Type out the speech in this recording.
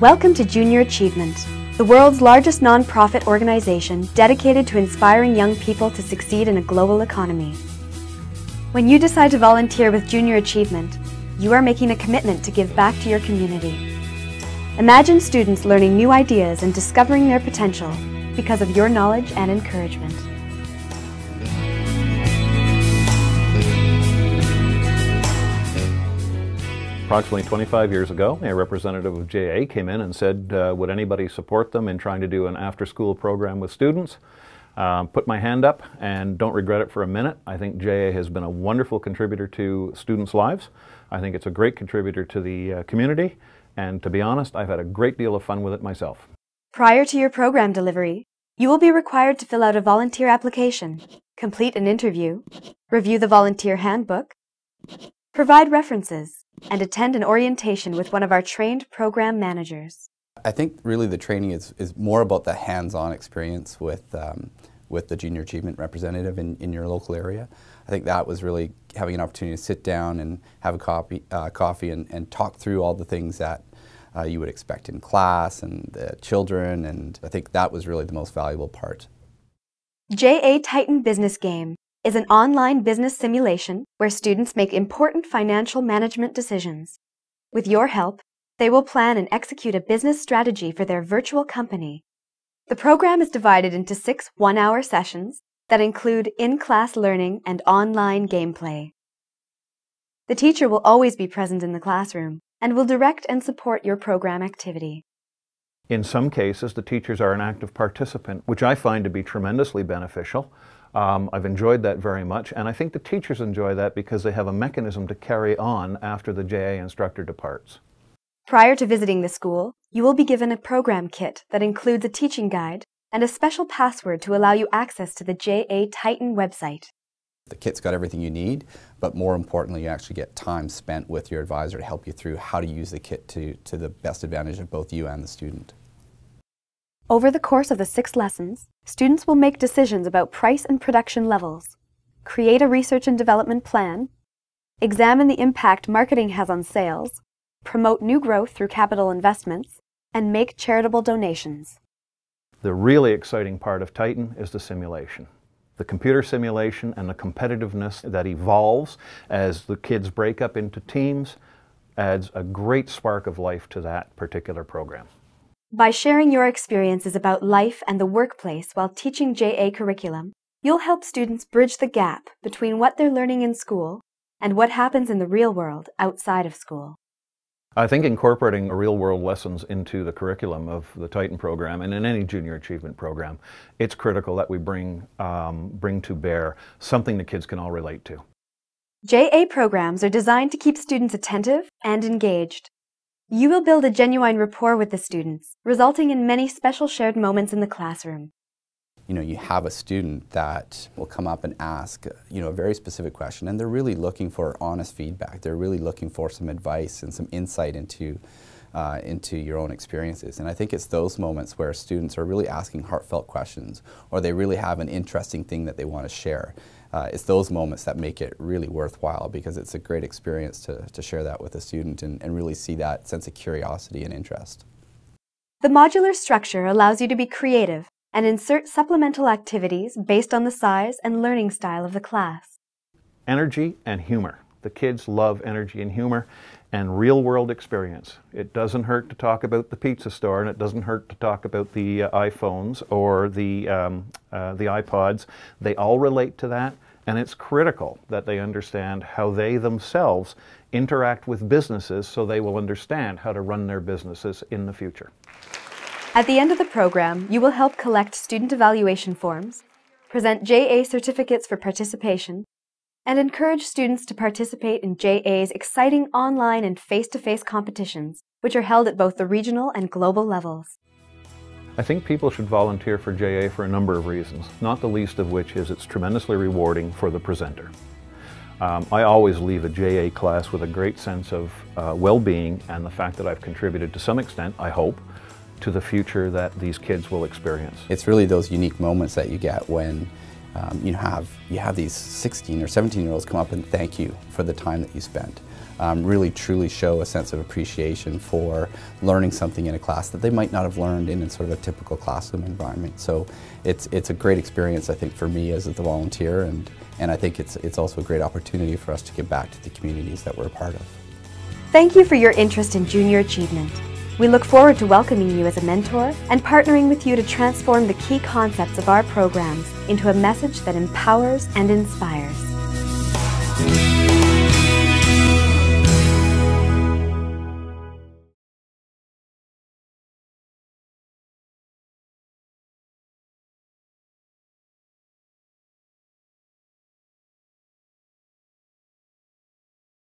Welcome to Junior Achievement, the world's largest non-profit organization dedicated to inspiring young people to succeed in a global economy. When you decide to volunteer with Junior Achievement, you are making a commitment to give back to your community. Imagine students learning new ideas and discovering their potential because of your knowledge and encouragement. Approximately 25 years ago, a representative of JA came in and said, would anybody support them in trying to do an after-school program with students? Put my hand up and don't regret it for a minute. I think JA has been a wonderful contributor to students' lives. I think it's a great contributor to the community, and to be honest, I've had a great deal of fun with it myself. Prior to your program delivery, you will be required to fill out a volunteer application, complete an interview, review the volunteer handbook, provide references, and attend an orientation with one of our trained program managers. I think really the training is more about the hands-on experience with the Junior Achievement representative in your local area. I think that was really having an opportunity to sit down and have a coffee and talk through all the things that you would expect in class and the children, and I think that was really the most valuable part. JA Titan Business Game is an online business simulation where students make important financial management decisions. With your help, they will plan and execute a business strategy for their virtual company. The program is divided into 6 one-hour sessions that include in-class learning and online gameplay. The teacher will always be present in the classroom and will direct and support your program activity. In some cases, the teachers are an active participant, which I find to be tremendously beneficial. I've enjoyed that very much, and I think the teachers enjoy that because they have a mechanism to carry on after the JA instructor departs. Prior to visiting the school, you will be given a program kit that includes a teaching guide and a special password to allow you access to the JA Titan website. The kit's got everything you need, but more importantly, you actually get time spent with your advisor to help you through how to use the kit to the best advantage of both you and the student. Over the course of the 6 lessons, students will make decisions about price and production levels, create a research and development plan, examine the impact marketing has on sales, promote new growth through capital investments, and make charitable donations. The really exciting part of Titan is the simulation. The computer simulation and the competitiveness that evolves as the kids break up into teams adds a great spark of life to that particular program. By sharing your experiences about life and the workplace while teaching JA curriculum, you'll help students bridge the gap between what they're learning in school and what happens in the real world outside of school. I think incorporating real-world lessons into the curriculum of the Titan program and in any Junior Achievement program, it's critical that we bring to bear something the kids can all relate to. JA programs are designed to keep students attentive and engaged. You will build a genuine rapport with the students, resulting in many special shared moments in the classroom. You know, you have a student that will come up and ask, a very specific question, and they're really looking for honest feedback. They're really looking for some advice and some insight into your own experiences. And I think it's those moments where students are really asking heartfelt questions, or they really have an interesting thing that they want to share. It's those moments that make it really worthwhile, because it's a great experience to share that with a student and really see that sense of curiosity and interest. The modular structure allows you to be creative and insert supplemental activities based on the size and learning style of the class. Energy and humor. The kids love energy and humor and real-world experience. It doesn't hurt to talk about the pizza store, and it doesn't hurt to talk about the iPhones or the iPods. They all relate to that, and it's critical that they understand how they themselves interact with businesses so they will understand how to run their businesses in the future. At the end of the program, you will help collect student evaluation forms, present JA certificates for participation, and encourage students to participate in JA's exciting online and face-to-face competitions, which are held at both the regional and global levels. I think people should volunteer for JA for a number of reasons, not the least of which is it's tremendously rewarding for the presenter. I always leave a JA class with a great sense of well-being and the fact that I've contributed to some extent, I hope, to the future that these kids will experience. It's really those unique moments that you get when you have these 16 or 17-year-olds come up and thank you for the time that you spent. Really truly show a sense of appreciation for learning something in a class that they might not have learned in sort of a typical classroom environment. So it's a great experience, I think, for me as the volunteer, and I think it's also a great opportunity for us to give back to the communities that we're a part of. Thank you for your interest in junior achievement. We look forward to welcoming you as a mentor and partnering with you to transform the key concepts of our programs into a message that empowers and inspires.